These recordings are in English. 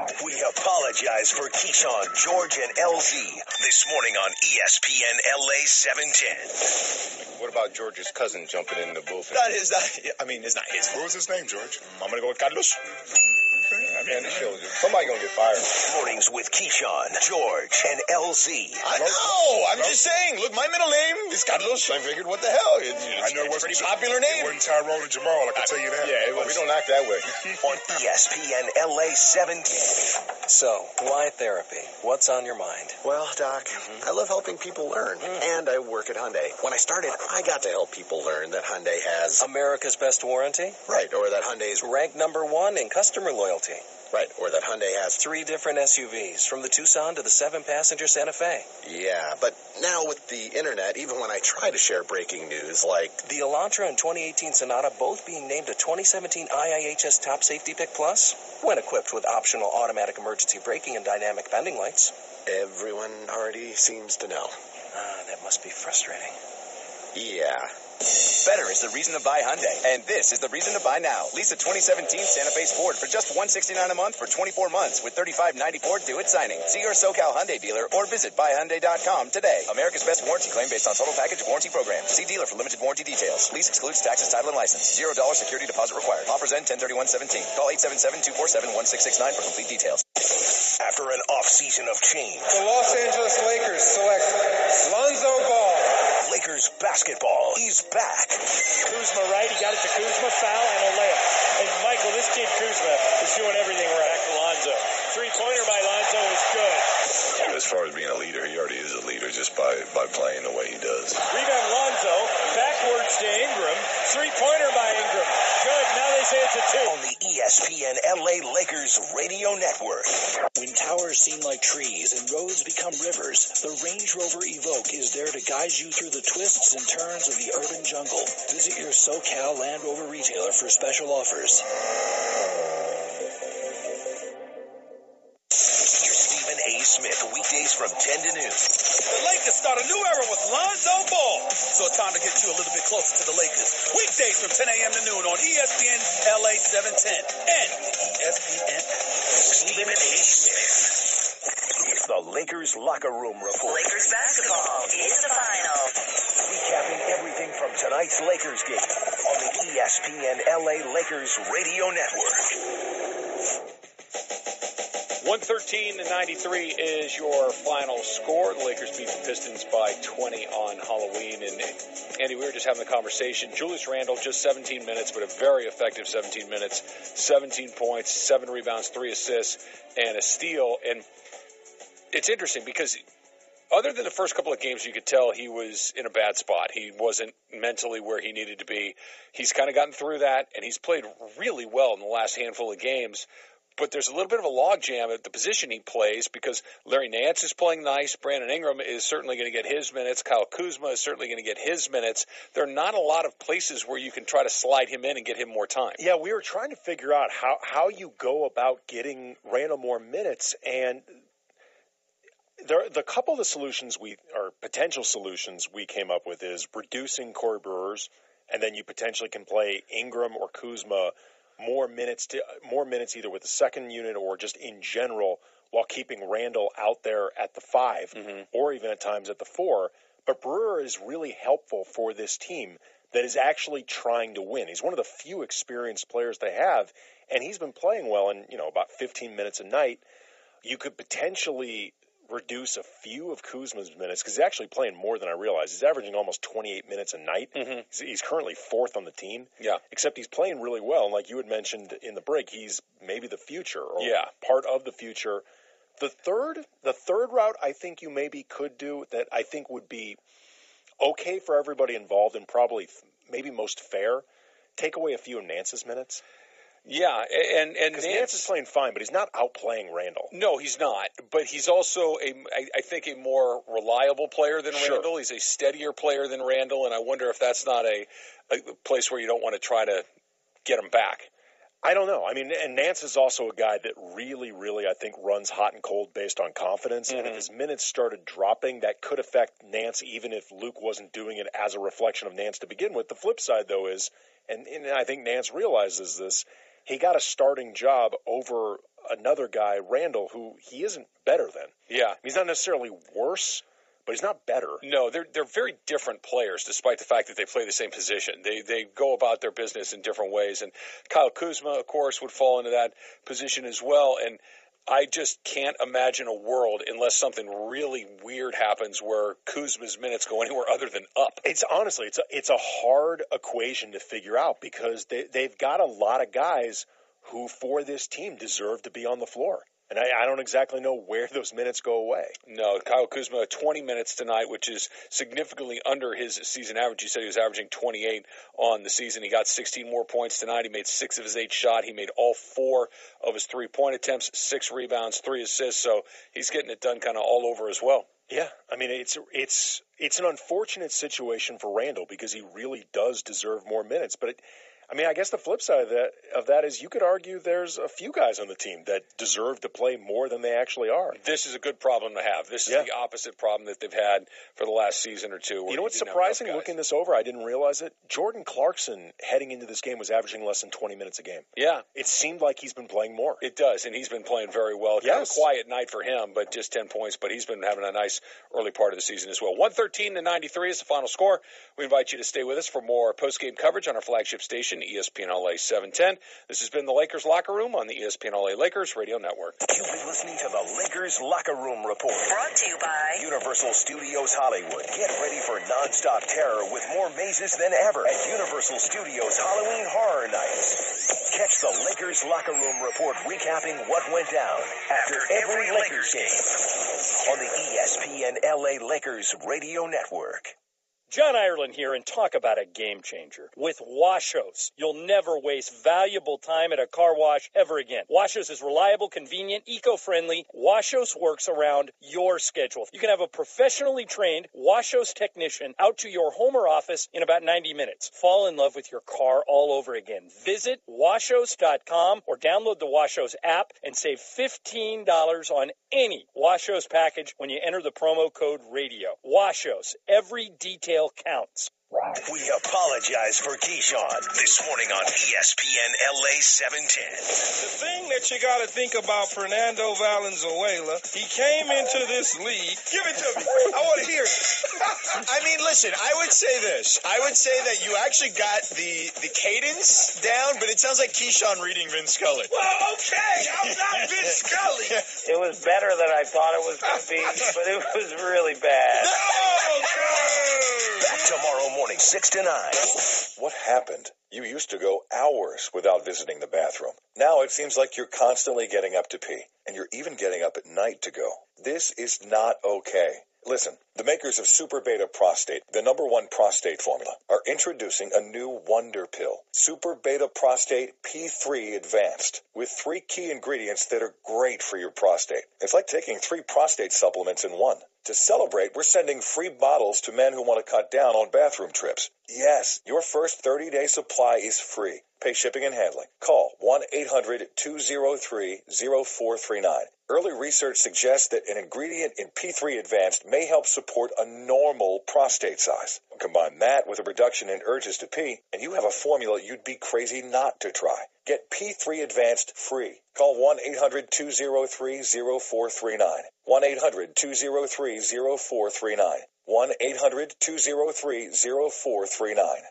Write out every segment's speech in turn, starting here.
We apologize for Keyshawn, George, and LZ this morning on ESPN LA 710. What about George's cousin jumping in the booth? It's not his. What was his name, George? I'm going to go with Carlos. Man, somebody going to get fired. Mornings with Keyshawn, George, and LZ. I know. I'm just saying. Look, my middle name is Carlos. I figured, what the hell? I know it wasn't pretty popular name. It wasn't Tyrone and Jamal, I can tell you that. Yeah, We don't act that way. On ESPN LA 710. So, why therapy? What's on your mind? Well, Doc, I love helping people learn, and I work at Hyundai. When I started, I got to help people learn that Hyundai has... America's best warranty? Right, or that Hyundai's... Ranked #1 in customer loyalty. Right, or that Hyundai has... 3 different SUVs, from the Tucson to the 7-passenger Santa Fe. Yeah, but now with the internet, even when I try to share breaking news like... The Elantra and 2018 Sonata both being named a 2017 IIHS Top Safety Pick Plus, when equipped with optional automatic emergency braking and dynamic bending lights. Everyone already seems to know. That must be frustrating. Yeah. Better is the reason to buy Hyundai, and this is the reason to buy now. Lease a 2017 Santa Fe Sport for just $169 a month for 24 months with $35.94 due at signing. See your SoCal Hyundai dealer or visit buyhyundai.com today. America's best warranty claim based on total package warranty program. See dealer for limited warranty details. Lease excludes taxes, title, and license. $0 security deposit required. Offers end 10/31/17. Call 877-247-1669 for complete details. After an off-season of change, The Los Angeles Lakers select Lonzo Ball. Lakers basketball is back. Kuzma right, he got it to Kuzma, foul, and a layup. And Michael, this kid Kuzma is doing everything right. Back to Lonzo. Three-pointer by Lonzo is good. As far as being a leader, he already is a leader just by playing the way he does. Rebound Lonzo, backwards to Ingram. Three-pointer by Ingram. Good, now they say it's a 2. On the ESPN LA Lakers radio network. When towers seem like trees and roads become rivers, the Range Rover Evoque is there to guide you through the twists and turns of the urban jungle. Visit your SoCal Land Rover retailer for special offers. Here's Stephen A. Smith, weekdays from 10 to noon. The Lakers start a new era with Lonzo Ball. So it's time to get you a little bit closer to the Lakers. Weekdays from 10 a.m. to noon on ESPN LA 710 and the ESPN app. Stephen A. Smith. It's the Lakers Locker Room Report. Lakers basketball is the final. Recapping everything from tonight's Lakers game on the ESPN LA Lakers radio network. 113-93 is your final score. The Lakers beat the Pistons by 20 on Halloween. And Andy, we were just having a conversation. Julius Randle, just 17 minutes, but a very effective 17 minutes. 17 points, 7 rebounds, 3 assists, and a steal. And it's interesting because other than the first couple of games, you could tell he was in a bad spot. He wasn't mentally where he needed to be. He's kind of gotten through that, and he's played really well in the last handful of games. But there's a little bit of a logjam at the position he plays because Larry Nance is playing nice. Brandon Ingram is certainly going to get his minutes. Kyle Kuzma is certainly going to get his minutes. There are not a lot of places where you can try to slide him in and get him more time. Yeah, we were trying to figure out how you go about getting Randall more minutes, and the couple of the solutions potential solutions we came up with is reducing Corey Brewers, and then you potentially can play Ingram or Kuzma more minutes either with the second unit or just in general while keeping Randall out there at the 5 or even at times at the 4. But Brewer is really helpful for this team that is actually trying to win. He's one of the few experienced players they have, and he's been playing well in about 15 minutes a night. You could potentially reduce a few of Kuzma's minutes because he's actually playing more than I realized. He's averaging almost 28 minutes a night. He's currently 4th on the team. Yeah. Except he's playing really well. And like you had mentioned in the break, he's maybe the future or part of the future. The third route I think you maybe could do that I think would be okay for everybody involved and probably maybe most fair, take away a few of Nance's minutes. Yeah, and Nance is playing fine, but he's not outplaying Randall. No, he's not. But he's also, I think, a more reliable player than Randall. He's a steadier player than Randall, and I wonder if that's not a place where you don't want to try to get him back. I don't know. I mean, and Nance is also a guy that really, really, I think, runs hot and cold based on confidence. And if his minutes started dropping, that could affect Nance even if Luke wasn't doing it as a reflection of Nance to begin with. The flip side, though, is, and I think Nance realizes this, he got a starting job over another guy, Randall, who he isn't better than. Yeah. He's not necessarily worse, but he's not better. No, they're very different players, despite the fact that they play the same position. They go about their business in different ways. And Kyle Kuzma, of course, would fall into that position as well. And I just can't imagine a world unless something really weird happens where Kuzma's minutes go anywhere other than up. It's honestly, it's a hard equation to figure out because they've got a lot of guys who, for this team, deserve to be on the floor. And I don't exactly know where those minutes go away. No, Kyle Kuzma, 20 minutes tonight, which is significantly under his season average. You said he was averaging 28 on the season. He got 16 more points tonight. He made 6 of his 8 shots. He made all 4 of his 3-point attempts, 6 rebounds, 3 assists. So he's getting it done kind of all over as well. Yeah, I mean, it's an unfortunate situation for Randall because he really does deserve more minutes. But I guess the flip side of that is you could argue there's a few guys on the team that deserve to play more than they actually are. This is a good problem to have. This is the opposite problem that they've had for the last season or two. You know what's surprising? Looking this over, I didn't realize it. Jordan Clarkson, heading into this game, was averaging less than 20 minutes a game. Yeah. It seemed like he's been playing more. It does, and he's been playing very well. Yes. Kind of a quiet night for him, but just 10 points. But he's been having a nice early part of the season as well. 113-93 is the final score. We invite you to stay with us for more post-game coverage on our flagship station, ESPN LA 710. This has been the Lakers Locker Room on the ESPN LA Lakers Radio Network. You've been listening to the Lakers Locker Room Report. Brought to you by Universal Studios Hollywood. Get ready for nonstop terror with more mazes than ever at Universal Studios Halloween Horror Nights. Catch the Lakers Locker Room Report recapping what went down after every Lakers game on the ESPN LA Lakers Radio Network. John Ireland here, and talk about a game changer. With Washos, you'll never waste valuable time at a car wash ever again. Washos is reliable, convenient, eco-friendly. Washos works around your schedule. You can have a professionally trained Washos technician out to your home or office in about 90 minutes. Fall in love with your car all over again. Visit washos.com or download the Washos app and save $15 on any Washos package when you enter the promo code radio. Washos, every detail counts. We apologize for Keyshawn this morning on ESPN LA 710. The thing that you got to think about Fernando Valenzuela, he came into this league. Give it to me. I want to hear it. I mean, listen, I would say this. I would say that you actually got the cadence down, but it sounds like Keyshawn reading Vince Scully. Well, okay. I'm not Vince Scully. It was better than I thought it was going to be, but it was really bad. Back tomorrow morning, 6 to 9. What happened? You used to go hours without visiting the bathroom. Now it seems like you're constantly getting up to pee, and you're even getting up at night to go. This is not okay. Listen, the makers of Super Beta Prostate, the #1 prostate formula, are introducing a new wonder pill, Super Beta Prostate P3 Advanced, with 3 key ingredients that are great for your prostate. It's like taking 3 prostate supplements in one. To celebrate, we're sending free bottles to men who want to cut down on bathroom trips. Yes, your first 30-day supply is free. Pay shipping and handling. Call 1-800-203-0439. Early research suggests that an ingredient in P3 Advanced may help support a normal prostate size. Combine that with a reduction in urges to pee, and you have a formula you'd be crazy not to try. Get P3 Advanced free. Call 1-800-203-0439. 1-800-203-0439. 1-800-203-0439.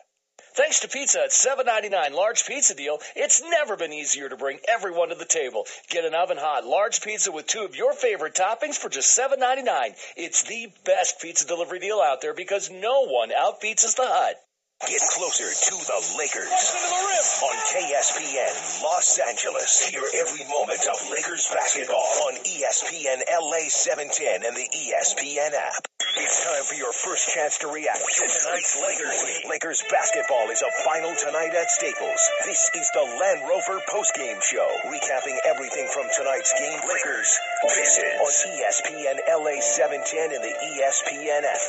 Thanks to pizza at $7.99 large pizza deal, it's never been easier to bring everyone to the table. Get an oven-hot large pizza with 2 of your favorite toppings for just $7.99. It's the best pizza delivery deal out there because no one outpizzas the Hut. Get closer to the Lakers on KSPN Los Angeles. Hear every moment of Lakers basketball on ESPN LA 710 and the ESPN app. It's time for your first chance to react to tonight's Lakers game. Lakers basketball is a final tonight at Staples. This is the Land Rover postgame show, recapping everything from tonight's game. Lakers Pistons on ESPN LA 710 and the ESPN app.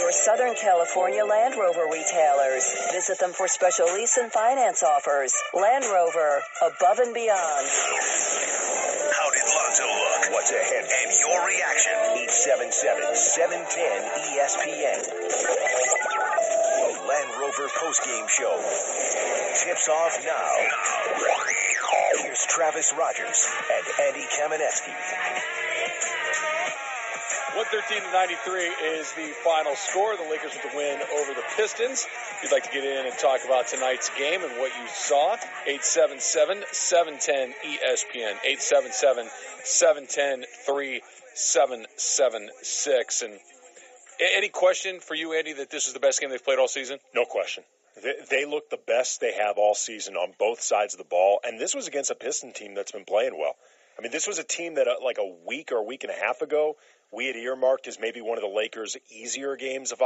your Southern California Land Rover retailers. Visit them for special lease and finance offers. Land Rover, above and beyond. How did Lonzo look? What's ahead? And your reaction. 877-710-ESPN. The Land Rover postgame show. Tips off now. Here's Travis Rogers and Andy Kamenetsky. 113-93 is the final score. The Lakers with the win over the Pistons. If you'd like to get in and talk about tonight's game and what you saw, 877-710-ESPN, 877-710-3776. And any question for you, Andy, that this is the best game they've played all season? No question. They look the best they have all season on both sides of the ball, and this was against a Piston team that's been playing well. I mean, this was a team that like a week or a week and a half ago, we had earmarked as maybe one of the Lakers' easier games of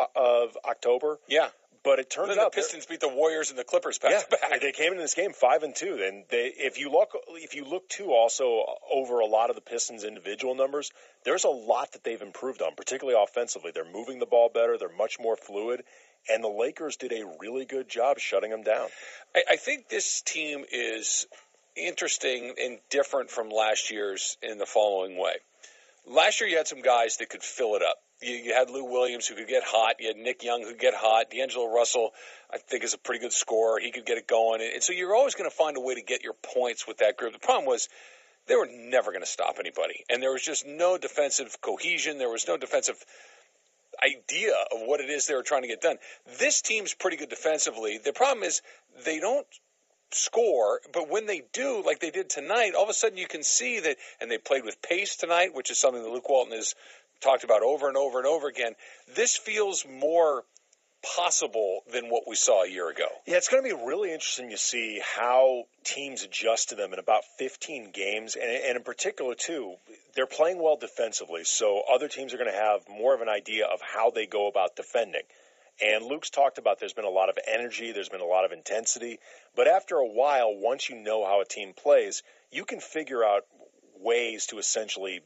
October. Yeah. But it turns out the Pistons beat the Warriors and the Clippers back to back. They came into this game 5-2. And if you look too also over a lot of the Pistons' individual numbers, there's a lot that they've improved on, particularly offensively. They're moving the ball better. They're much more fluid. And the Lakers did a really good job shutting them down. I think this team is interesting and different from last year's in the following way. Last year you had some guys that could fill it up. You had Lou Williams who could get hot. You had Nick Young who could get hot. D'Angelo Russell, I think, is a pretty good scorer. He could get it going. And so you're always going to find a way to get your points with that group. The problem was they were never going to stop anybody. And there was just no defensive cohesion. There was no defensive idea of what it is they were trying to get done. This team's pretty good defensively. The problem is they don't score, but when they do, like they did tonight, all of a sudden you can see that, and they played with pace tonight, which is something that Luke Walton has talked about over and over and over again. This feels more possible than what we saw a year ago. Yeah, it's going to be really interesting to see how teams adjust to them in about 15 games, and in particular, too, they're playing well defensively, so other teams are going to have more of an idea of how they go about defending. And Luke's talked about there's been a lot of energy, there's been a lot of intensity, but after a while, once you know how a team plays, you can figure out ways to essentially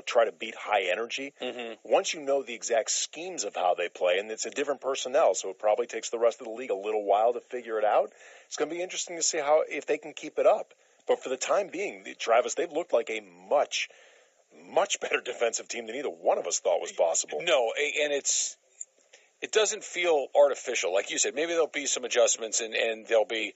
try to beat high energy. Mm-hmm. Once you know the exact schemes of how they play, and it's a different personnel, so it probably takes the rest of the league a little while to figure it out. It's going to be interesting to see if they can keep it up. But for the time being, Travis, they've looked like a much, much better defensive team than either one of us thought was possible. No, and it doesn't feel artificial. Like you said, maybe there'll be some adjustments and they'll be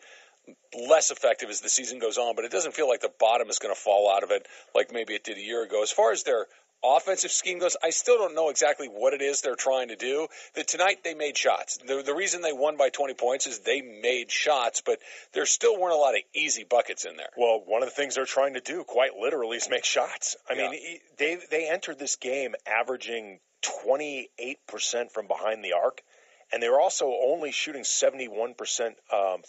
less effective as the season goes on, but it doesn't feel like the bottom is going to fall out of it like maybe it did a year ago. As far as their offensive scheme goes, I still don't know exactly what it is they're trying to do. That tonight they made shots. The reason they won by 20 points is they made shots, but there still weren't a lot of easy buckets in there. Well, one of the things they're trying to do, quite literally, is make shots. I mean, they entered this game averaging 28% from behind the arc, and they were also only shooting 71%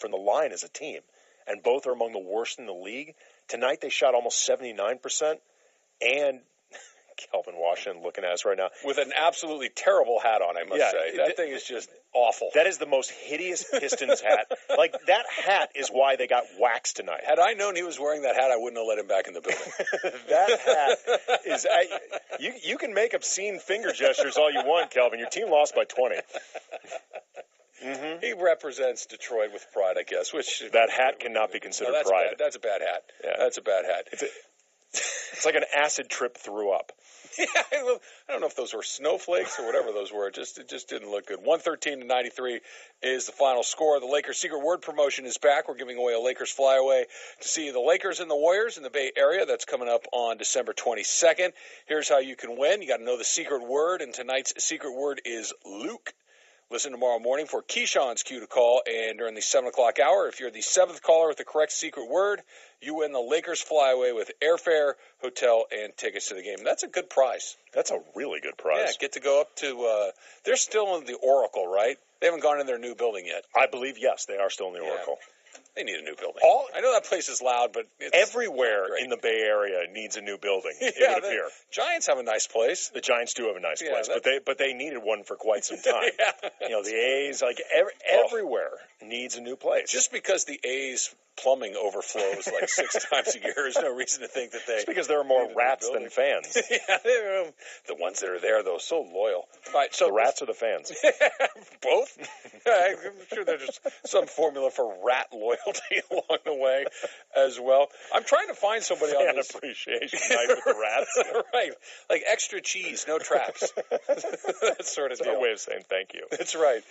from the line as a team, and both are among the worst in the league. Tonight they shot almost 79%, and Kelvin Washington looking at us right now. With an absolutely terrible hat on, I must say. That thing is just awful. That is the most hideous Pistons hat. Like, that hat is why they got waxed tonight. Had I known he was wearing that hat, I wouldn't have let him back in the building. That hat is... You can make obscene finger gestures all you want, Kelvin. Your team lost by 20. Mm-hmm. He represents Detroit with pride, I guess. That hat cannot be considered pride. That's a bad hat. Yeah. That's a bad hat. It's like an acid trip threw up. Yeah, I don't know if those were snowflakes or whatever those were. It just didn't look good. 113-93 is the final score. The Lakers Secret Word promotion is back. We're giving away a Lakers flyaway to see the Lakers and the Warriors in the Bay Area. That's coming up on December 22nd. Here's how you can win. You got to know the secret word, and tonight's secret word is Luke. Listen tomorrow morning for Keyshawn's cue to call, and during the 7 o'clock hour, if you're the 7th caller with the correct secret word, you win the Lakers flyaway with airfare, hotel, and tickets to the game. That's a good prize. That's a really good prize. Yeah, get to go up to they're still in the Oracle, right? They haven't gone in their new building yet. I believe, yes, they are still in the Oracle. They need a new building. I know that place is loud, but everywhere in the Bay Area needs a new building, it would appear. Giants have a nice place. The Giants do have a nice place, but they needed one for quite some time. The A's, everywhere needs a new place. Just because the A's plumbing overflows like 6 times a year, there's no reason to think that they... It's because there are more rats than fans. The ones that are there, though, so loyal. All right, so the rats or the fans? Both? I'm sure there's some formula for rat loyalty. casualty along the way as well. I'm trying to find somebody on this appreciation night with the rats. Right. Like extra cheese, no traps. That sort of It's deal. our way of saying thank you. That's right.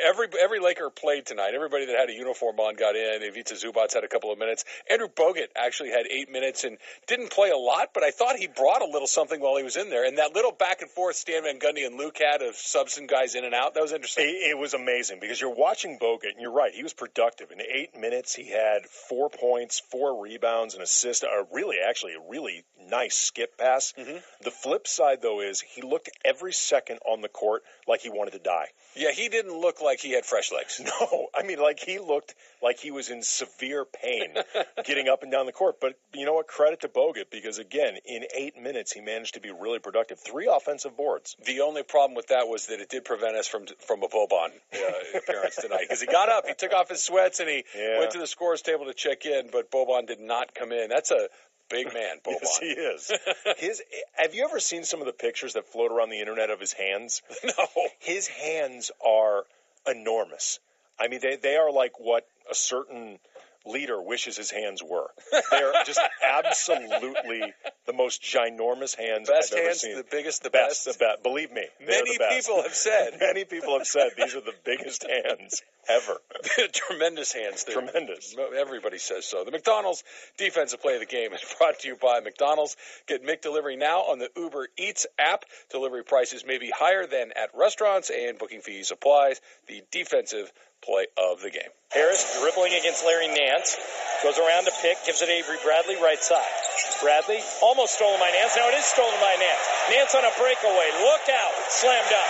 Every Laker played tonight. Everybody that had a uniform on got in. Ivica Zubats had a couple of minutes. Andrew Bogut actually had 8 minutes and didn't play a lot, but I thought he brought a little something while he was in there. And that little back and forth Stan Van Gundy and Luke had of subs guys in and out, that was interesting. It was amazing because you're watching Bogut, and you're right. He was productive. In 8 minutes, he had 4 points, 4 rebounds, an assist, a really nice skip pass. Mm-hmm. The flip side, though, is he looked every second on the court like he wanted to die. Yeah, he didn't look like he had fresh legs. No, I mean, like he looked like he was in severe pain getting up and down the court. But you know what? Credit to Bogut because, again, in 8 minutes, he managed to be really productive. 3 offensive boards. The only problem with that was that it did prevent us from a Boban appearance tonight because he got up, he took off his sweats, and he went to the scorer's table to check in, but Boban did not come in. That's a big man, Boban. Yes, he is. Have you ever seen some of the pictures that float around the internet of his hands? No. His hands are enormous. I mean, they are like what a certain leader wishes his hands were. They're just absolutely the most ginormous hands Best I've ever hands, seen. the biggest, the best. best. Believe me, Many people have said. Many people have said these are the biggest hands ever. Tremendous hands. Tremendous. Everybody says so. The McDonald's defensive play of the game is brought to you by McDonald's. Get McDelivery now on the Uber Eats app. Delivery prices may be higher than at restaurants, and booking fees applies. The defensive play of the game. Harris dribbling against Larry Nance. Goes around to pick, gives it Avery Bradley, right side. Bradley almost stolen by Nance. Now it is stolen by Nance. Nance on a breakaway. Look out. Slam dunk.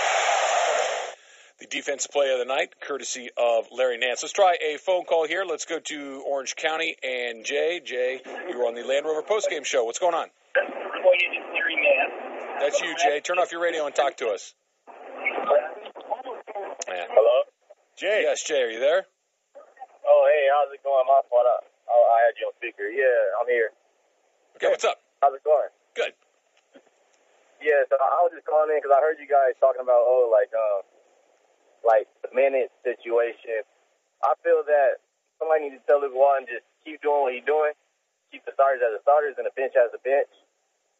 The defensive play of the night, courtesy of Larry Nance. Let's try a phone call here. Let's go to Orange County and Jay. Jay, you're on the Land Rover postgame show. What's going on? Larry Nance. That's you, Jay. Turn off your radio and talk to us. Yeah. Hello? Jay. Yes, Jay, are you there? Oh, hey, how's it going? My fault. I had you on speaker. Yeah, I'm here. Okay, what's up? How's it going? Good. Yeah, so I was just calling in because I heard you guys talking about, like the minute situation. I feel that somebody needs to tell Luke Walton just keep doing what he's doing, keep the starters as the starters and the bench as the bench.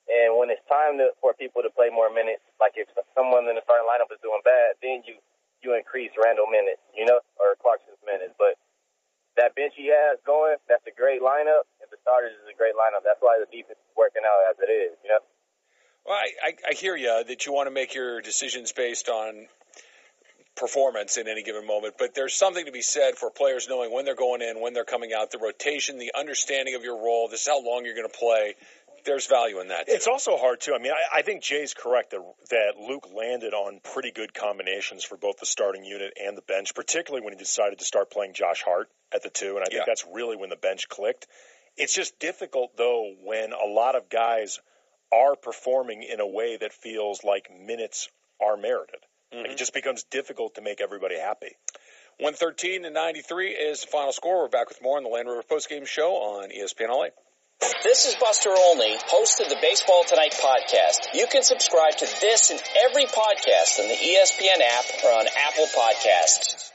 And when it's time for people to play more minutes, like if someone in the starting lineup is doing bad, then you increase Randall minutes, or Clarkson's minutes. But that bench he has going, that's a great lineup, and the starters is a great lineup. That's why the defense is working out as it is, Well, I hear you that you want to make your decisions based on performance in any given moment, but there's something to be said for players knowing when they're going in, when they're coming out, the rotation, the understanding of your role, this is how long you're going to play. There's value in that, too. It's also hard, too. I mean, I think Jay's correct that Luke landed on pretty good combinations for both the starting unit and the bench, particularly when he decided to start playing Josh Hart at the 2, and I think that's really when the bench clicked. It's just difficult, though, when a lot of guys are performing in a way that feels like minutes are merited. Mm-hmm. Like it just becomes difficult to make everybody happy. 113-93 is the final score. We're back with more on the Land Rover postgame show on ESPN LA. This is Buster Olney, host of the Baseball Tonight podcast. You can subscribe to this and every podcast on the ESPN app or on Apple Podcasts.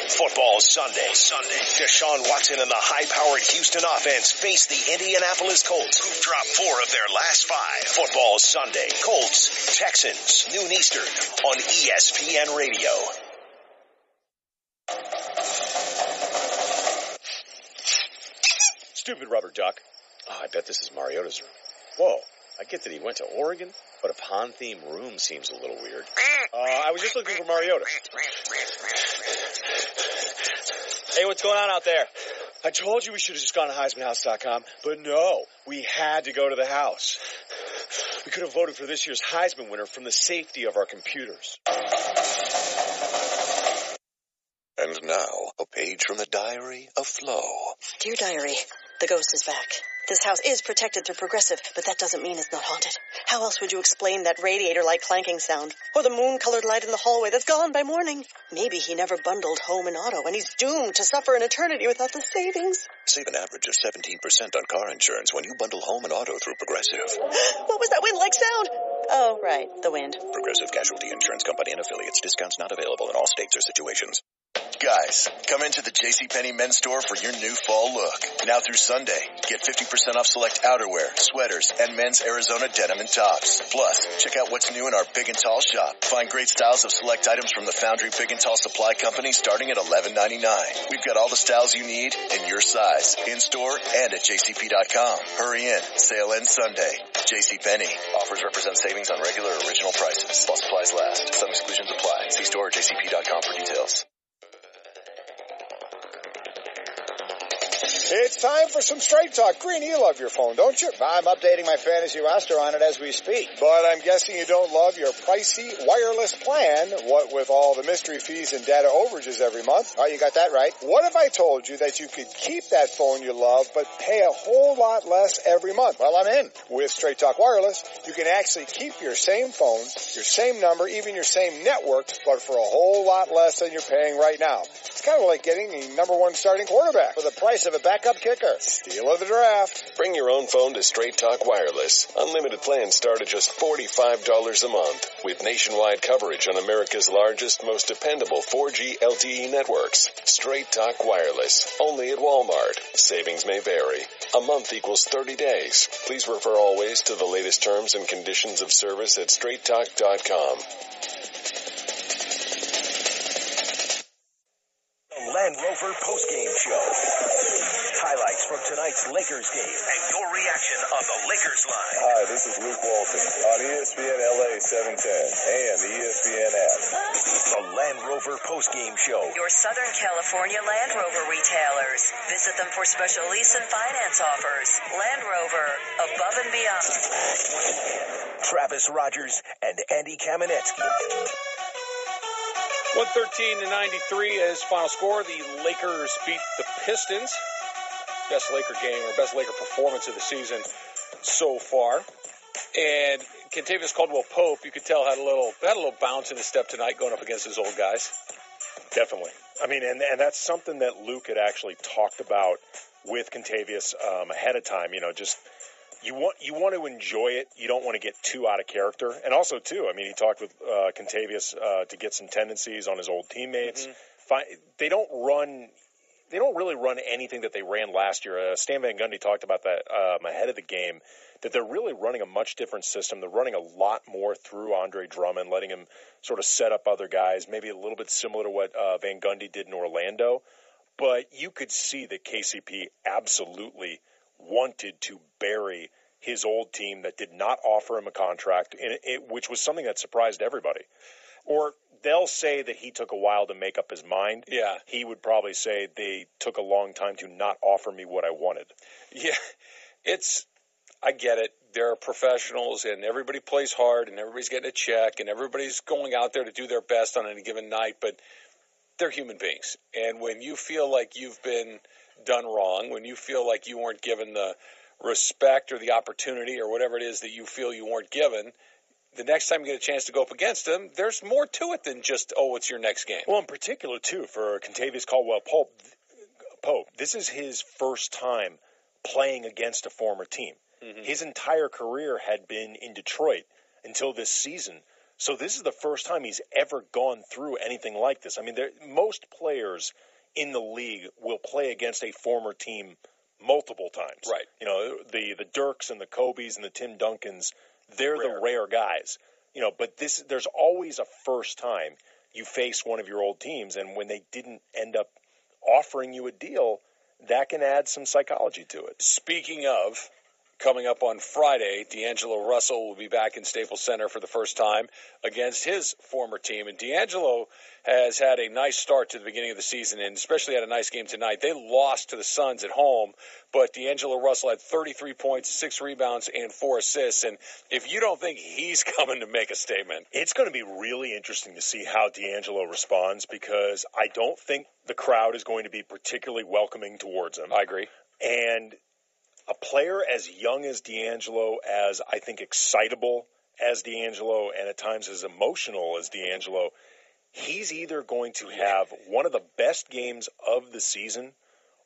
Football Sunday. Deshaun Watson and the high-powered Houston offense face the Indianapolis Colts, who've dropped 4 of their last 5. Football Sunday. Colts, Texans, noon Eastern on ESPN Radio. Stupid rubber duck. Oh, I bet this is Mariota's room. Whoa, I get that he went to Oregon, but a pond-themed room seems a little weird. I was just looking for Mariota. Hey, what's going on out there? I told you we should have just gone to HeismanHouse.com, but no, we had to go to the house. We could have voted for this year's Heisman winner from the safety of our computers. And now, a page from the diary of Flo. Dear Diary, the ghost is back. This house is protected through Progressive, but that doesn't mean it's not haunted. How else would you explain that radiator-like clanking sound? Or the moon-colored light in the hallway that's gone by morning? Maybe he never bundled home and auto, and he's doomed to suffer an eternity without the savings. Save an average of 17% on car insurance when you bundle home and auto through Progressive. What was that wind-like sound? Oh, right, the wind. Progressive Casualty Insurance Company and affiliates. Discounts not available in all states or situations. Guys, come into the JCPenney men's store for your new fall look. Now through Sunday, get 50% off select outerwear, sweaters, and men's Arizona denim and tops. Plus, check out what's new in our Big and Tall shop. Find great styles of select items from the Foundry Big and Tall Supply Company starting at $11.99. We've got all the styles you need in your size, in-store and at jcp.com. Hurry in. Sale ends Sunday. JCPenney. Offers represent savings on regular original prices. While supplies last. Some exclusions apply. See store or jcp.com for details. It's time for some Straight Talk. Green, you love your phone, don't you? I'm updating my fantasy roster on it as we speak. But I'm guessing you don't love your pricey wireless plan, what with all the mystery fees and data overages every month. Oh, you got that right. What if I told you that you could keep that phone you love, but pay a whole lot less every month? Well, I'm in. With Straight Talk Wireless, you can actually keep your same phone, your same number, even your same network, but for a whole lot less than you're paying right now. It's kind of like getting the number one starting quarterback. For the price of a backup kicker. Steal of the draft. Bring your own phone to Straight Talk Wireless. Unlimited plans start at just $45 a month with nationwide coverage on America's largest, most dependable 4G LTE networks. Straight Talk Wireless. Only at Walmart. Savings may vary. A month equals 30 days. Please refer always to the latest terms and conditions of service at straighttalk.com. Land Rover Postgame Show. Highlights from tonight's Lakers game and your reaction on the Lakers line. Hi, this is Luke Walton on ESPN LA 710 and the ESPN app. The Land Rover Postgame Show. Your Southern California Land Rover retailers. Visit them for special lease and finance offers. Land Rover, above and beyond. Travis Rogers and Andy Kamenetsky. 113-93 is final score. The Lakers beat the Pistons. Best Laker game or best Laker performance of the season so far. And Kentavious Caldwell-Pope, you could tell, had a little bounce in his step tonight going up against his old guys. Definitely. I mean, and that's something that Luke had actually talked about with Kentavious ahead of time. You know, just you want to enjoy it. You don't want to get too out of character. And also, too, I mean, he talked with Kentavious to get some tendencies on his old teammates. Mm-hmm. They don't really run anything that they ran last year. Stan Van Gundy talked about that ahead of the game, that they're really running a much different system. They're running a lot more through Andre Drummond, letting him sort of set up other guys, maybe a little bit similar to what Van Gundy did in Orlando. But you could see that KCP absolutely wanted to bury his old team that did not offer him a contract, which was something that surprised everybody. Or they'll say that he took a while to make up his mind. Yeah. He would probably say they took a long time to not offer me what I wanted. Yeah, I get it. They're professionals, and everybody plays hard, and everybody's getting a check, and everybody's going out there to do their best on any given night, but they're human beings. And when you feel like you've been done wrong, when you feel like you weren't given the respect or the opportunity or whatever it is that you feel you weren't given, the next time you get a chance to go up against them, there's more to it than just, it's your next game. Well, in particular, too, for Kentavious Caldwell-Pope, this is his first time playing against a former team. Mm-hmm. His entire career had been in Detroit until this season. So this is the first time he's ever gone through anything like this. I mean, most players in the league will play against a former team multiple times. Right. You know, the Dirks and the Kobes and the Tim Duncans, they're the rare guys. You know, but there's always a first time you face one of your old teams, and when they didn't end up offering you a deal, that can add some psychology to it. Speaking of, coming up on Friday, D'Angelo Russell will be back in Staples Center for the first time against his former team. And D'Angelo has had a nice start to the beginning of the season, and especially had a nice game tonight. They lost to the Suns at home, but D'Angelo Russell had 33 points, 6 rebounds, and 4 assists. And if you don't think he's coming to make a statement, it's going to be really interesting to see how D'Angelo responds, because I don't think the crowd is going to be particularly welcoming towards him. I agree. And a player as young as D'Angelo, as I think excitable as D'Angelo, and at times as emotional as D'Angelo, he's either going to have one of the best games of the season,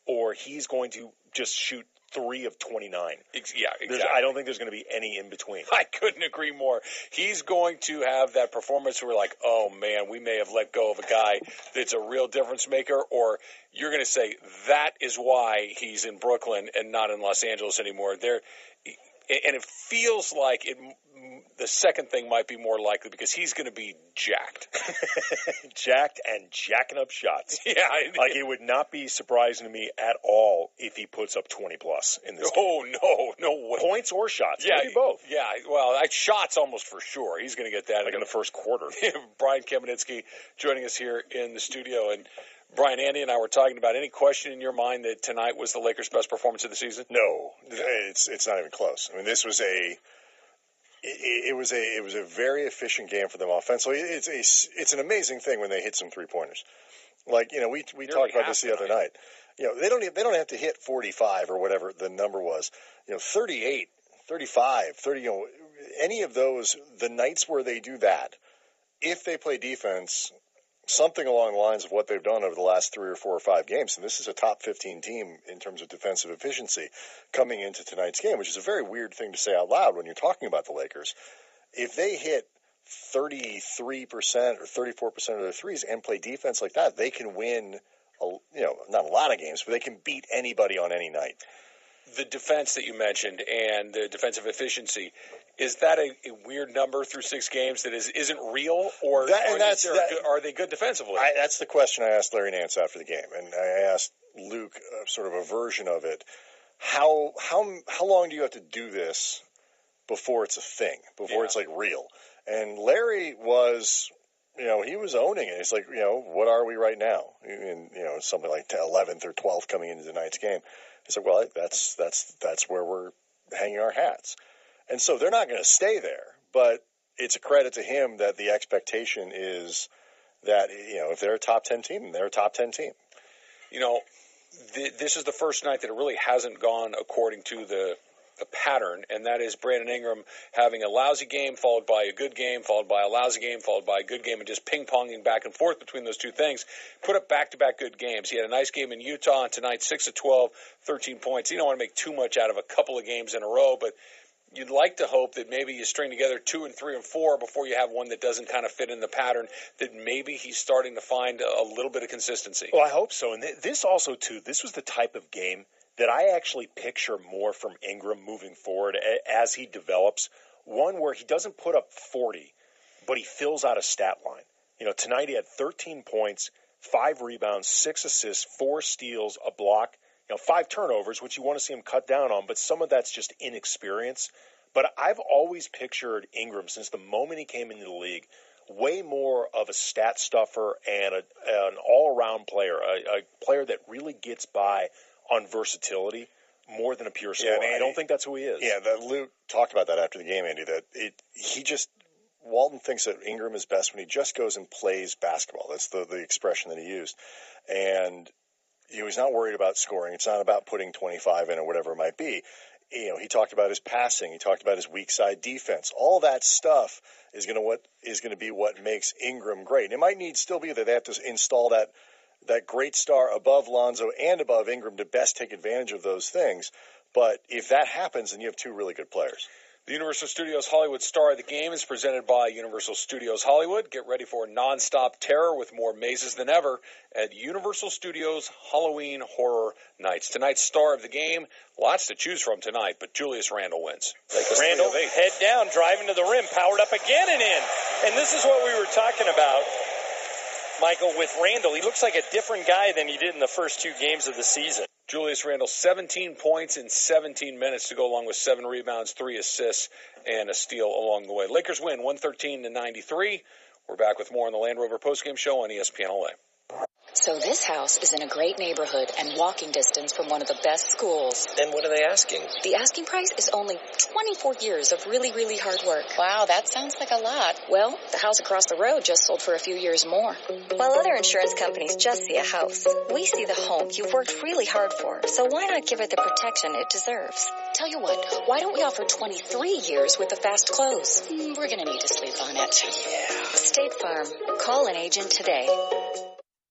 or he's going to just shoot 3 of 29. Yeah, exactly. I don't think there's going to be any in between. I couldn't agree more. He's going to have that performance where we're like, oh, man, we may have let go of a guy that's a real difference maker, or you're going to say that is why he's in Brooklyn and not in Los Angeles anymore. And it feels like the second thing might be more likely because he's going to be jacked. Jacked and jacking up shots. Yeah. Like, it would not be surprising to me at all if he puts up 20-plus in this game. Oh, no way. Points or shots. Yeah, Maybe both. Yeah, well, shots almost for sure. He's going to get that. Like in the first quarter. Brian Kamenetsky joining us here in the studio. And Brian, Andy and I were talking about any question in your mind that tonight was the Lakers' best performance of the season? No, it's not even close. I mean, this was it was a very efficient game for them offensively. It's an amazing thing when they hit some 3-pointers. Like, we talked about this the other night. They don't have to hit 45 or whatever the number was. 38, 35, 30. Any of those, the nights where they do that, if they play defense, something along the lines of what they've done over the last 3 or 4 or 5 games. And this is a top 15 team in terms of defensive efficiency coming into tonight's game, which is a very weird thing to say out loud when you're talking about the Lakers. If they hit 33% or 34% of their threes and play defense like that, they can win, not a lot of games, but they can beat anybody on any night. The defense that you mentioned and the defensive efficiency, is that a weird number through 6 games that isn't real, or are they good defensively? That's the question I asked Larry Nance after the game, and I asked Luke sort of a version of it. How long do you have to do this before it's a thing, before it's like real? And Larry was, he was owning it. He's like, what are we right now? And, something like 11th or 12th coming into tonight's game. He said, well, that's where we're hanging our hats. And so they're not going to stay there, but it's a credit to him that the expectation is that, if they're a top 10 team, they're a top 10 team. This is the first night that it really hasn't gone according to the pattern, and that is Brandon Ingram having a lousy game followed by a good game, followed by a lousy game, followed by a good game, and just ping-ponging back and forth between those two things. Put up back-to-back good games. He had a nice game in Utah, and tonight 6 of 12, 13 points. You don't want to make too much out of a couple of games in a row, but you'd like to hope that maybe you string together 2 and 3 and 4 before you have one that doesn't kind of fit in the pattern, that maybe he's starting to find a little bit of consistency. Well, I hope so. And this also, too, this was the type of game that I actually picture more from Ingram moving forward as he develops. One where he doesn't put up 40, but he fills out a stat line. Tonight he had 13 points, 5 rebounds, 6 assists, 4 steals, a block, 5 turnovers, which you want to see him cut down on, but some of that's just inexperience. But I've always pictured Ingram, since the moment he came into the league, way more of a stat stuffer and an all-around player, a player that really gets by on versatility more than a pure scorer. I don't think that's who he is. Yeah, Luke talked about that after the game, Andy, that Walton thinks that Ingram is best when he just goes and plays basketball. That's the expression that he used. And he's not worried about scoring. It's not about putting 25 in or whatever it might be. He talked about his passing. He talked about his weak side defense. All that stuff is going to be what makes Ingram great. And it might still be that they have to install that great star above Lonzo and above Ingram to best take advantage of those things. But if that happens, then you have 2 really good players. The Universal Studios Hollywood Star of the Game is presented by Universal Studios Hollywood. Get ready for nonstop terror with more mazes than ever at Universal Studios Halloween Horror Nights. Tonight's Star of the Game, lots to choose from tonight, but Julius Randle wins. Randle, head down, driving to the rim, powered up again and in. And this is what we were talking about, Michael, with Randle. He looks like a different guy than he did in the first 2 games of the season. Julius Randle, 17 points in 17 minutes to go along with 7 rebounds, 3 assists, and a steal along the way. Lakers win 113-93. We're back with more on the Land Rover postgame show on ESPN LA. So this house is in a great neighborhood and walking distance from one of the best schools. And what are they asking? The asking price is only 24 years of really, really hard work. Wow, that sounds like a lot. Well, the house across the road just sold for a few years more. While other insurance companies just see a house, we see the home you've worked really hard for. So why not give it the protection it deserves? Tell you what, why don't we offer 23 years with a fast close? We're going to need to sleep on it. Yeah. State Farm. Call an agent today.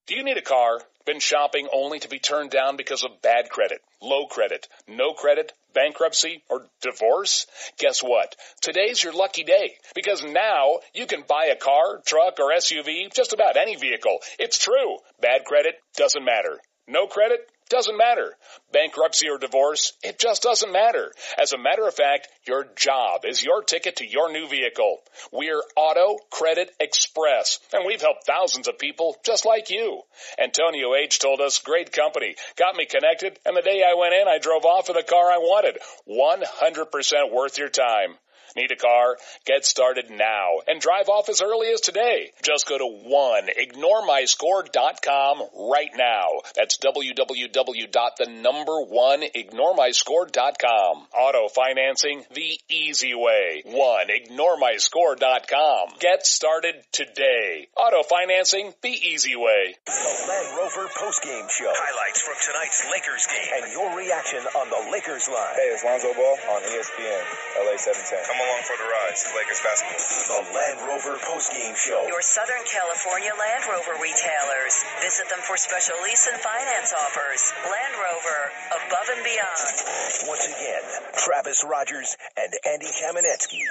Do you need a car? Been shopping only to be turned down because of bad credit, low credit, no credit, bankruptcy, or divorce? Guess what? Today's your lucky day, because now you can buy a car, truck, or SUV, just about any vehicle. It's true. Bad credit doesn't matter. No credit doesn't matter. Bankruptcy or divorce, it just doesn't matter. As a matter of fact, your job is your ticket to your new vehicle. We're Auto Credit Express, and we've helped thousands of people just like you. Antonio H. told us, great company, got me connected, and the day I went in, I drove off in the car I wanted. 100% worth your time. Need a car? Get started now and drive off as early as today. Just go to 1ignoremyscore.com right now. That's www.1ignoremyscore.com. Auto financing the easy way. 1ignoremyscore.com. Get started today. Auto financing the easy way. The Land Rover postgame show. Highlights from tonight's Lakers game and your reaction on the Lakers line. Hey, it's Lonzo Ball on ESPN, LA 710. Come along for the ride. It's Lakers basketball. The Land Rover postgame show. Your Southern California Land Rover retailers. Visit them for special lease and finance offers. Land Rover, above and beyond. Once again, Travis Rogers and Andy Kamenetsky.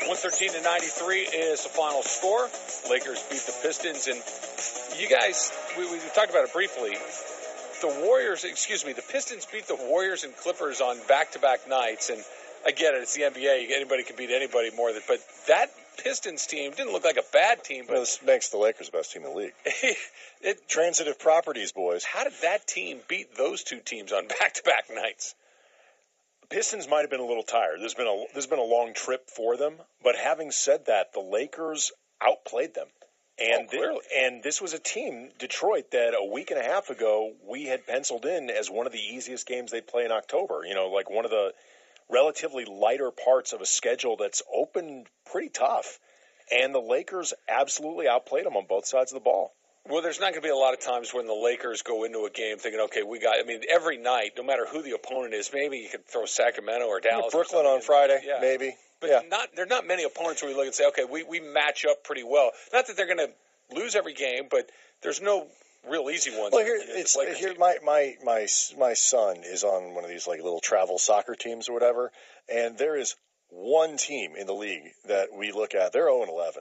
113-93 is the final score. Lakers beat the Pistons, and you guys, we talked about it briefly. The Pistons beat the Warriors and Clippers on back-to-back nights, and I get it, it's the NBA. Anybody can beat anybody more than, but that Pistons team didn't look like a bad team. Well, this makes the Lakers the best team in the league. Transitive properties, boys. How did that team beat those two teams on back-to-back nights? The Pistons might have been a little tired. There's been a long trip for them, but having said that, the Lakers outplayed them. And and this was a team, Detroit, that a week and a half ago we had penciled in as one of the easiest games they'd play in October. You know, like one of the relatively lighter parts of a schedule that's opened pretty tough. And the Lakers absolutely outplayed them on both sides of the ball. Well, there's not going to be a lot of times when the Lakers go into a game thinking, okay, every night, no matter who the opponent is, maybe you could throw Sacramento or Dallas. Brooklyn on Friday, maybe. But there are not many opponents where we look and say, okay, we match up pretty well. Not that they're going to lose every game, but there's no real easy ones. Well, my son is on one of these like little travel soccer teams or whatever, and there is one team in the league that we look at. They're 0-11.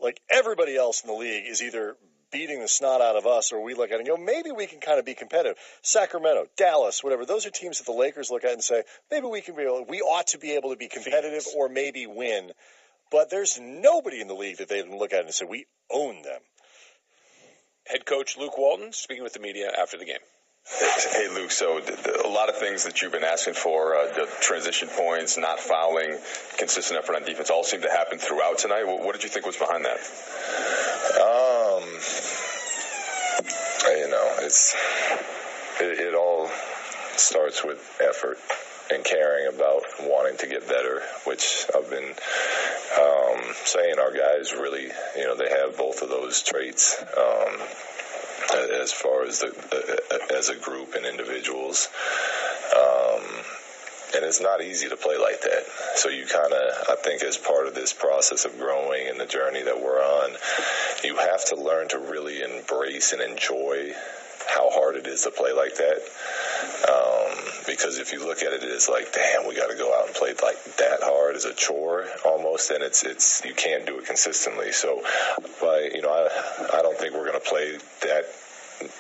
Like everybody else in the league is either beating the snot out of us, or we look at it and maybe we can kind of be competitive. Sacramento, Dallas, whatever. Those are teams that the Lakers look at and say, maybe we ought to be able to be competitive or maybe win. But there's nobody in the league that they can look at and say, we own them. Head coach Luke Walton speaking with the media after the game. Hey, Luke, so a lot of things that you've been asking for, the transition points, not fouling, consistent effort on defense, all seem to happen throughout tonight. What did you think was behind that? It all starts with effort and caring about wanting to get better, which I've been saying our guys really, they have both of those traits. As far as as a group and individuals, and it's not easy to play like that. So you I think as part of this process of growing and the journey that we're on, you have to learn to really embrace and enjoy how hard it is to play like that. Because if you look at it as like, damn, we got to go out and play like that hard as a chore almost, and it's you can't do it consistently. So, I don't think we're going to play that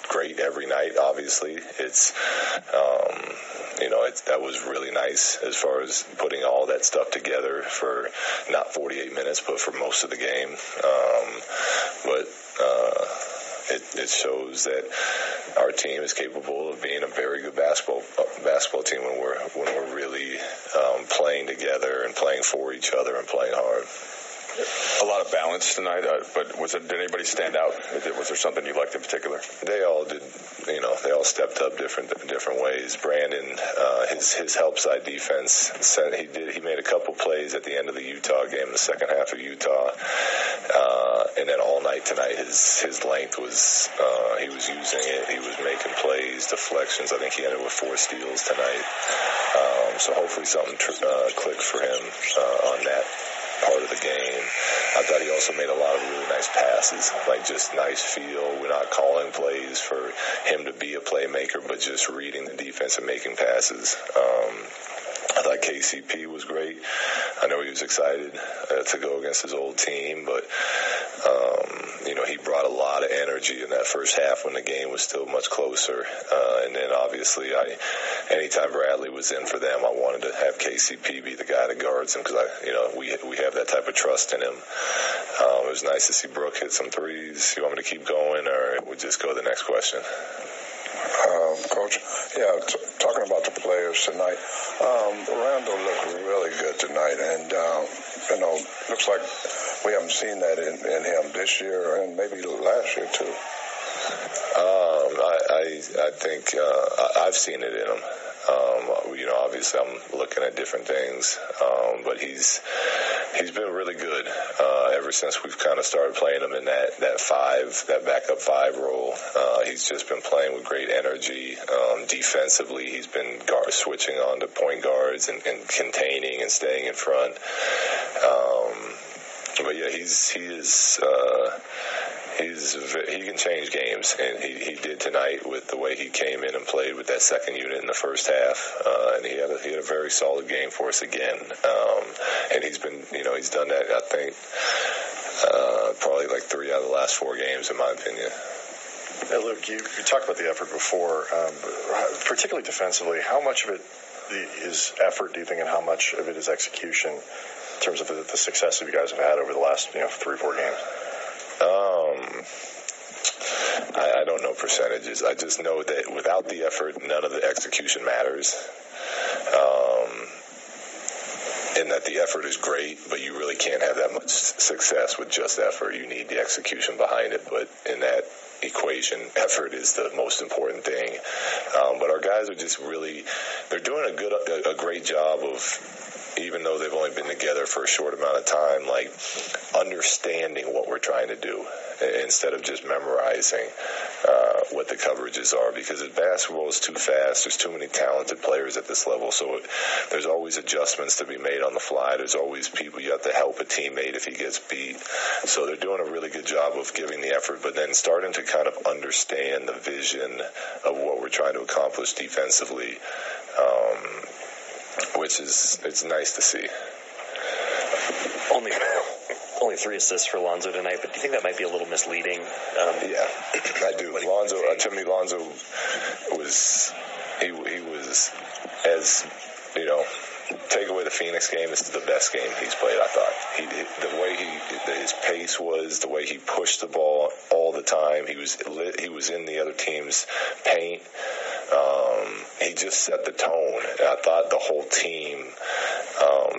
great every night. Obviously, that was really nice as far as putting all that stuff together for not 48 minutes, but for most of the game. It shows that our team is capable of being a very good basketball team when we're really playing together and playing for each other and playing hard. A lot of balance tonight, but did anybody stand out? Was there something you liked in particular? They all did. They all stepped up different ways. Brandon, his help side defense, he made a couple plays at the end of the Utah game, the second half of Utah, and then all night tonight, his length was he was using it. He was making plays, deflections. I think he ended with 4 steals tonight. So hopefully something clicked for him on that. part of the game. I thought he also made a lot of really nice passes, like just nice feel. We're not calling plays for him to be a playmaker, but just reading the defense and making passes. I thought KCP was great. I know he was excited to go against his old team, but he brought a lot of energy in that first half when the game was still much closer. And then obviously, anytime Bradley was in for them, I wanted to have KCP be the guy that guards him because we have that type of trust in him. It was nice to see Brooke hit some threes. You want me to keep going, or we'll just go to the next question? Coach, talking about the players tonight, Randall looked really good tonight, and looks like we haven't seen that in him this year and maybe last year too. I think I've seen it in him. Obviously I'm looking at different things, but he's been really good ever since we've kind of started playing him in that backup five role. He's just been playing with great energy. Defensively, he's been switching on to point guards and containing and staying in front. But yeah, he can change games, and he did tonight with the way he came in and played with that second unit in the first half, and he had a very solid game for us again. And he's been, he's done that, I think, probably like 3 out of the last 4 games, in my opinion. Hey, Luke, you talked about the effort before, particularly defensively. How much of it is effort, do you think, and how much of it is execution in terms of the success that you guys have had over the last 3 or 4 games? I don't know percentages. I just know that without the effort, none of the execution matters. And that the effort is great, but you really can't have that much success with just effort. You need the execution behind it. But in that equation, effort is the most important thing. But our guys are just they're doing a great job of, even though they've only been together for a short amount of time, like understanding what we're trying to do instead of just memorizing what the coverages are, because basketball is too fast. There's too many talented players at this level, so there's always adjustments to be made on the fly. There's always people you have to help a teammate if he gets beat. So they're doing a really good job of giving the effort, but then starting to kind of understand the vision of what we're trying to accomplish defensively, which it's nice to see. Only 3 assists for Lonzo tonight, but do you think that might be a little misleading? Yeah, I do. Lonzo, to me, Lonzo was he was, as take away the Phoenix game, this is the best game he's played. I thought the way his pace was, the way he pushed the ball all the time. He was in the other team's paint. He just set the tone. And I thought the whole team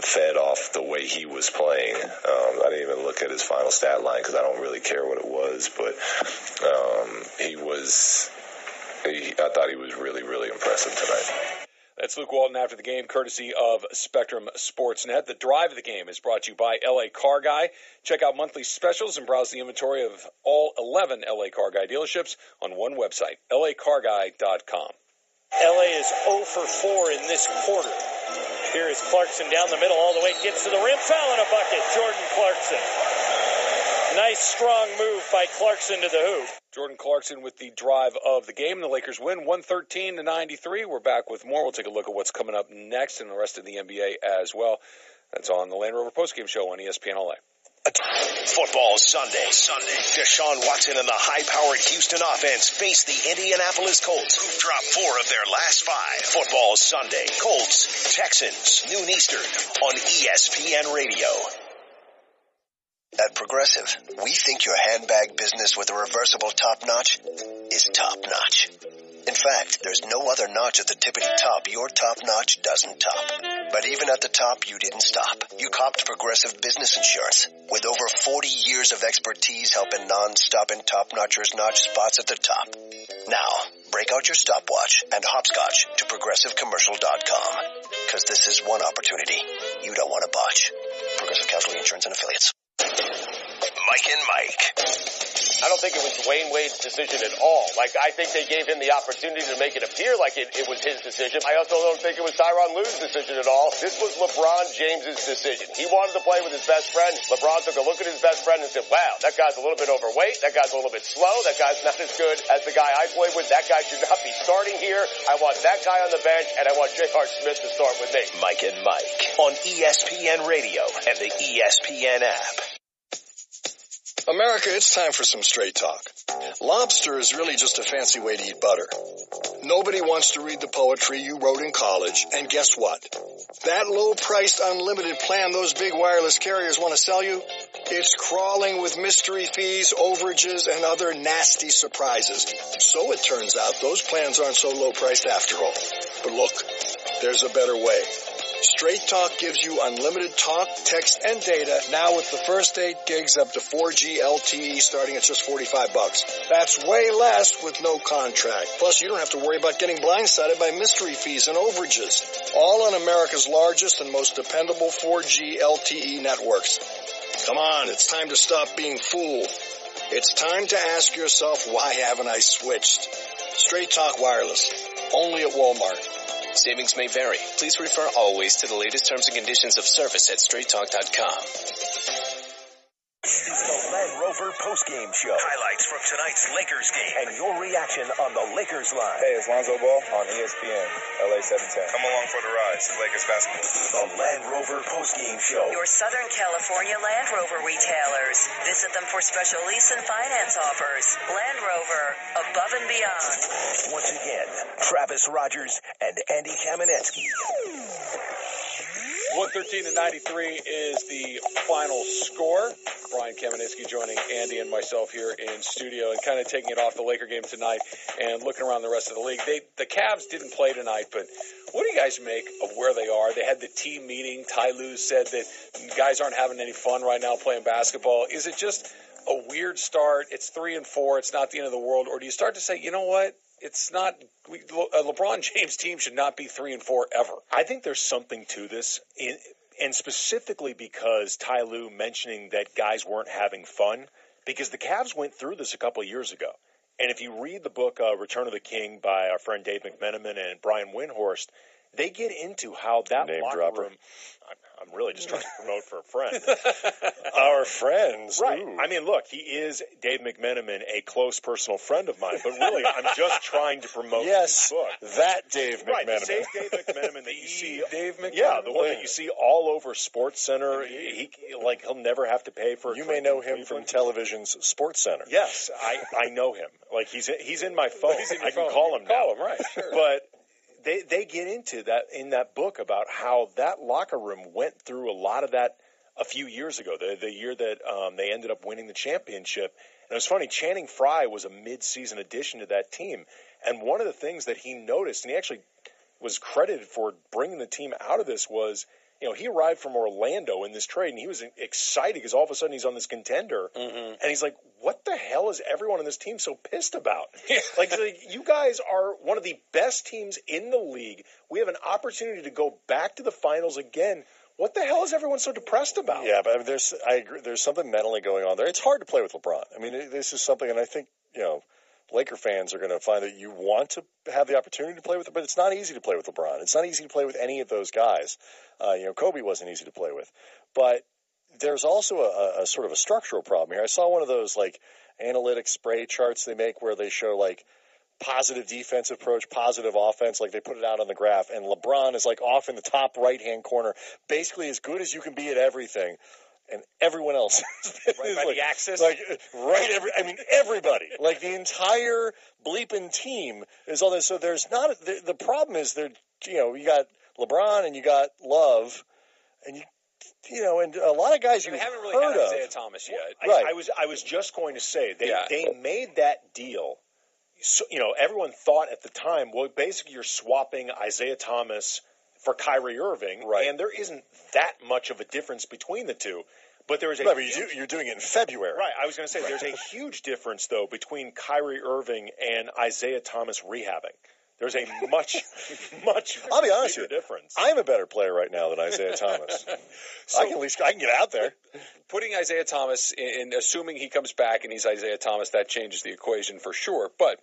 fed off the way he was playing. I didn't even look at his final stat line because I don't really care what it was, but I thought he was really, really impressive tonight. That's Luke Walton after the game, courtesy of Spectrum Sportsnet. The drive of the game is brought to you by LA Car Guy. Check out monthly specials and browse the inventory of all 11 LA Car Guy dealerships on one website, lacarguy.com. LA is 0 for 4 in this quarter. Here is Clarkson down the middle all the way, gets to the rim, foul and a bucket, Jordan Clarkson. Nice strong move by Clarkson to the hoop. Jordan Clarkson with the drive of the game. The Lakers win 113-93. We're back with more. We'll take a look at what's coming up next and the rest of the NBA as well. That's on the Land Rover Postgame Show on ESPN LA. Football Sunday. Deshaun Watson and the high-powered Houston offense face the Indianapolis Colts, who've dropped 4 of their last 5. Football Sunday. Colts, Texans, noon Eastern on ESPN Radio. At Progressive, we think your handbag business with a reversible top notch is top notch. In fact, there's no other notch at the tippity top your top notch doesn't top. But even at the top, you didn't stop. You copped Progressive Business Insurance with over 40 years of expertise helping non-stop and top-notchers notch spots at the top. Now, break out your stopwatch and hopscotch to ProgressiveCommercial.com. Because this is one opportunity you don't want to botch. Progressive Casualty Insurance and Affiliates. Mike and Mike. I don't think it was Dwayne Wade's decision at all. Like, I think they gave him the opportunity to make it appear like it was his decision. I also don't think it was Tyronn Lue's decision at all. This was LeBron James's decision. He wanted to play with his best friend. LeBron took a look at his best friend and said, wow, that guy's a little bit overweight. That guy's a little bit slow. That guy's not as good as the guy I played with. That guy should not be starting here. I want that guy on the bench, and I want J.R. Smith to start with me. Mike and Mike on ESPN Radio and the ESPN app. America, it's time for some straight talk. Lobster is really just a fancy way to eat butter. Nobody wants to read the poetry you wrote in college, and guess what? That low-priced unlimited plan those big wireless carriers want to sell you, it's crawling with mystery fees, overages, and other nasty surprises. So it turns out those plans aren't so low-priced after all. But look, there's a better way. Straight Talk gives you unlimited talk, text, and data now with the first 8 gigs up to 4G LTE starting at just $45. That's way less with no contract. Plus, you don't have to worry about getting blindsided by mystery fees and overages. All on America's largest and most dependable 4G LTE networks. Come on, it's time to stop being fooled. It's time to ask yourself, why haven't I switched? Straight Talk Wireless, only at Walmart. Savings may vary. Please refer always to the latest terms and conditions of service at straighttalk.com. It's the Land Rover Postgame Show. Highlights from tonight's Lakers game and your reaction on the Lakers line. Hey, it's Lonzo Ball on ESPN, LA 710. Come along for the ride. It's Lakers basketball. The Land Rover Postgame Show. Your Southern California Land Rover retailers. Visit them for special lease and finance offers. Land Rover, above and beyond. Once again, Travis Rogers and Andy Kamenetsky. 113-93 is the final score. Brian Kamenetsky joining Andy and myself here in studio and kind of taking it off the Laker game tonight and looking around the rest of the league. The Cavs didn't play tonight, but what do you guys make of where they are? They had the team meeting. Ty Lue said that guys aren't having any fun right now playing basketball. Is it just a weird start? It's 3-4. It's not the end of the world. Or do you start to say, you know what? It's not a LeBron James team should not be 3-4 ever. I think there's something to this, and specifically because Ty Lue mentioning that guys weren't having fun, because the Cavs went through this a couple of years ago. And if you read the book Return of the King by our friend Dave McMenamin and Brian Windhorst, they get into how that name locker dropper. room. I'm really just trying to promote for a friend. Our friends. Right. Ooh. I mean, look, he is, Dave McMenamin, a close personal friend of mine, but really I'm just trying to promote his book. That Dave McMenamin. Right, the same Dave McMenamin that you see. Dave McMenamin. Yeah, the one that you see all over Sports Center. He'll never have to pay for You may know him from television's Sports Center. Yes, I know him. Like he's in my phone. I can call him now. Call him, right, sure. But they get into that in that book about how that locker room went through a lot of that a few years ago, the year that they ended up winning the championship. And it was funny, Channing Frye was a mid-season addition to that team. And one of the things that he noticed, and he actually was credited for bringing the team out of this, was, he arrived from Orlando in this trade, and he was excited because all of a sudden he's on this contender. Mm-hmm. And he's like, what the hell is everyone on this team so pissed about? like, you guys are one of the best teams in the league. We have an opportunity to go back to the finals again. What the hell is everyone so depressed about? Yeah, but I agree. There's something mentally going on there. It's hard to play with LeBron. I mean, this is something, and I think, Laker fans are going to find that you want to have the opportunity to play with him, but it's not easy to play with LeBron. It's not easy to play with any of those guys. Kobe wasn't easy to play with. But there's also a sort of a structural problem here. I saw one of those, analytic spray charts they make where they show, positive defensive approach, positive offense, they put it out on the graph, and LeBron is, off in the top right-hand corner, basically as good as you can be at everything. And everyone else right by the axis, everybody, the entire bleeping team is on this. So there's not the problem is you got LeBron and you got Love, and and a lot of guys we haven't really heard had of. Isaiah Thomas yet. Right. I was just going to say they made that deal. So, everyone thought at the time, well, basically you're swapping Isaiah Thomas for Kyrie Irving, right? And there isn't that much of a difference between the two. But there is you're doing it in February. Right. I was going to say there's a huge difference, though, between Kyrie Irving and Isaiah Thomas rehabbing. There's a much I'll be honest with you. difference. I'm a better player right now than Isaiah Thomas. So, I can get out there. Putting Isaiah Thomas in, assuming he comes back and he's Isaiah Thomas, that changes the equation for sure. But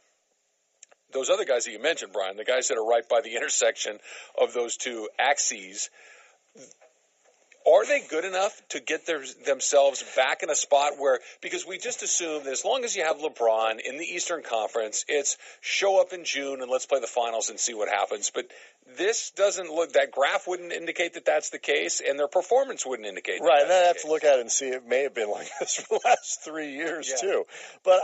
those other guys that you mentioned, Brian, the guys that are right by the intersection of those two axes, are they good enough to get themselves back in a spot where, because we just assume that as long as you have LeBron in the Eastern Conference, it's show up in June and let's play the finals and see what happens. But this doesn't look, that graph wouldn't indicate that that's the case, and their performance wouldn't indicate that. Right, and then I have to look at it and see it may have been like this for the last 3 years too. But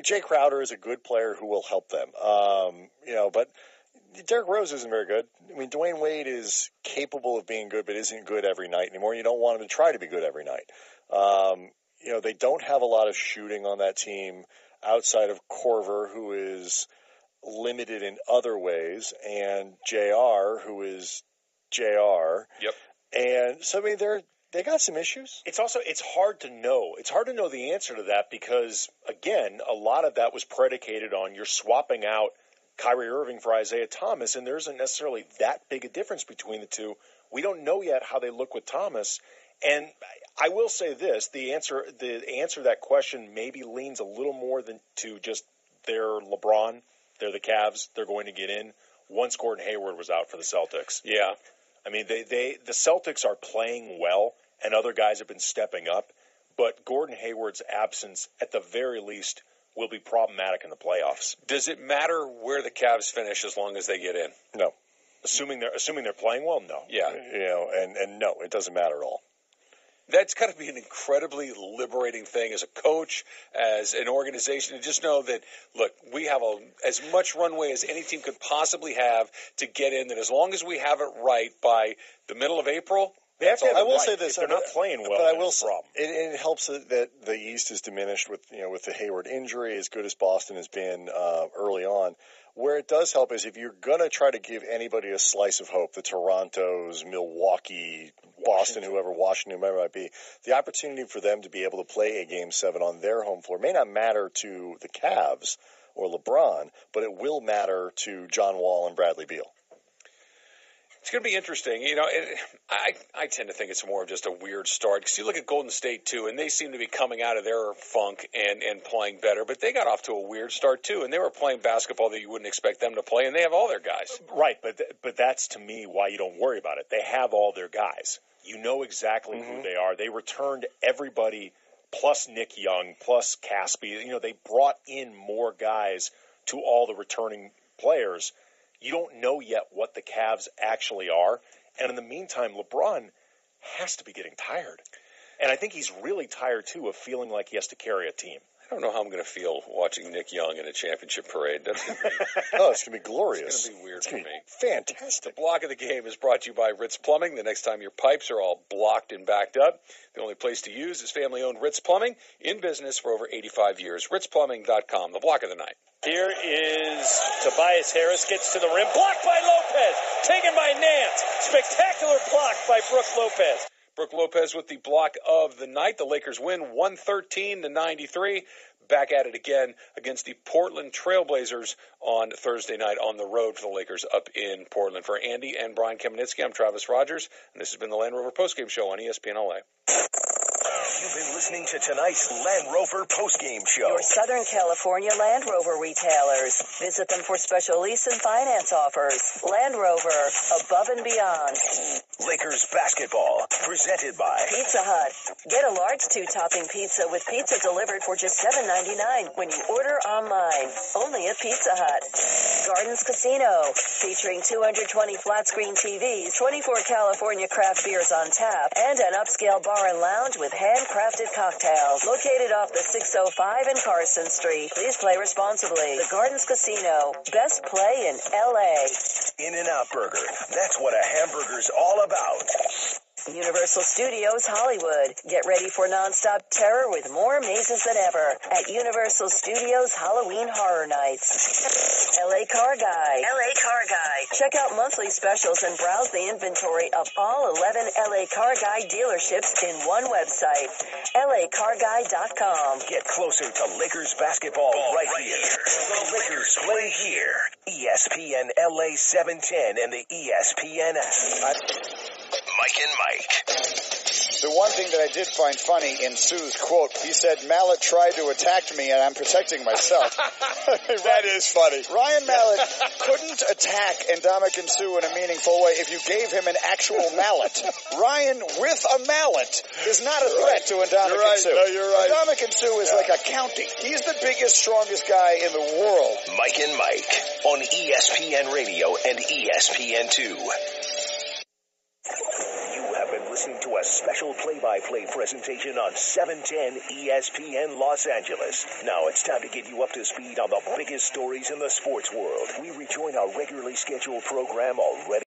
Jay Crowder is a good player who will help them. But Derrick Rose isn't very good. I mean, Dwayne Wade is capable of being good, but isn't good every night anymore. You don't want him to try to be good every night. They don't have a lot of shooting on that team outside of Korver, who is limited in other ways, and JR, who is JR. Yep. And so, I mean, they got some issues. It's hard to know. It's hard to know the answer to that because, again, a lot of that was predicated on you're swapping out Kyrie Irving for Isaiah Thomas, and there isn't necessarily that big a difference between the two. We don't know yet how they look with Thomas, and I will say this: the answer to that question maybe leans a little more than to just they're LeBron, they're the Cavs, they're going to get in. Once Gordon Hayward was out for the Celtics, yeah, I mean the Celtics are playing well, and other guys have been stepping up, but Gordon Hayward's absence, at the very least, will be problematic in the playoffs. Does it matter where the Cavs finish as long as they get in? No. Assuming they're playing well, no. Yeah. And no, it doesn't matter at all. That's got to be an incredibly liberating thing as a coach, as an organization, to just know that, look, we have as much runway as any team could possibly have to get in, that as long as we have it right by the middle of April, I will say this: if they're not playing well, but I will say problem. It helps that the East is diminished with the Hayward injury, as good as Boston has been early on. Where it does help is if you're going to try to give anybody a slice of hope, the Torontos, Milwaukee, Boston, Washington, whoever it might be, the opportunity for them to be able to play a Game 7 on their home floor may not matter to the Cavs or LeBron, but it will matter to John Wall and Bradley Beal. It's going to be interesting. I tend to think it's more of just a weird start. Because you look at Golden State, too, and they seem to be coming out of their funk and playing better. But they got off to a weird start, too. And they were playing basketball that you wouldn't expect them to play. And they have all their guys. Right, but that's, to me, why you don't worry about it. They have all their guys. You know exactly who they are. They returned everybody, plus Nick Young, plus Caspi. They brought in more guys to all the returning players. You don't know yet what the Cavs actually are. And in the meantime, LeBron has to be getting tired. And I think he's really tired, too, of feeling like he has to carry a team. I don't know how I'm going to feel watching Nick Young in a championship parade. That's going to be, it's going to be glorious. It's going to be weird for me. Fantastic. The block of the game is brought to you by Ritz Plumbing. The next time your pipes are all blocked and backed up, the only place to use is family-owned Ritz Plumbing, in business for over 85 years. RitzPlumbing.com, the block of the night. Here is Tobias Harris, gets to the rim, blocked by Lopez, taken by Nance. Spectacular block by Brooke Lopez. Brooke Lopez with the block of the night. The Lakers win 113-93. Back at it again against the Portland Trailblazers on Thursday night on the road for the Lakers up in Portland. For Andy and Brian Kamenetsky, I'm Travis Rogers, and this has been the Land Rover Postgame Show on ESPN LA. You've been listening to tonight's Land Rover Postgame Show. Your Southern California Land Rover retailers. Visit them for special lease and finance offers. Land Rover, above and beyond. Lakers basketball, presented by Pizza Hut. Get a large 2-topping pizza with pizza delivered for just $7.99 when you order online. Only at Pizza Hut. Gardens Casino, featuring 220 flat-screen TVs, 24 California craft beers on tap, and an upscale bar and lounge with handcrafted cocktails. Located off the 605 and Carson Street. Please play responsibly. The Gardens Casino, best play in L.A. In-N-Out Burger. That's what a hamburger's all about. Universal Studios Hollywood. Get ready for nonstop terror with more mazes than ever at Universal Studios Halloween Horror Nights. LA Car Guy. LA Car Guy. Check out monthly specials and browse the inventory of all 11 LA Car Guy dealerships in one website, LACarGuy.com. Get closer to Lakers basketball right here. The Lakers play here. ESPN LA 710 and the ESPN app. Mike and Mike. The one thing that I did find funny in Sue's quote, he said, Mallett tried to attack me and I'm protecting myself. That is funny. Ryan Mallett couldn't attack Ndamukong Suh in a meaningful way if you gave him an actual mallet. Ryan with a mallet is not a threat to Ndamukong Suh. No, you're right. Ndamukong Suh is like a county. He's the biggest, strongest guy in the world. Mike and Mike on ESPN Radio and ESPN2. Listening to a special play-by-play presentation on 710 ESPN Los Angeles. Now it's time to get you up to speed on the biggest stories in the sports world. We rejoin our regularly scheduled program already.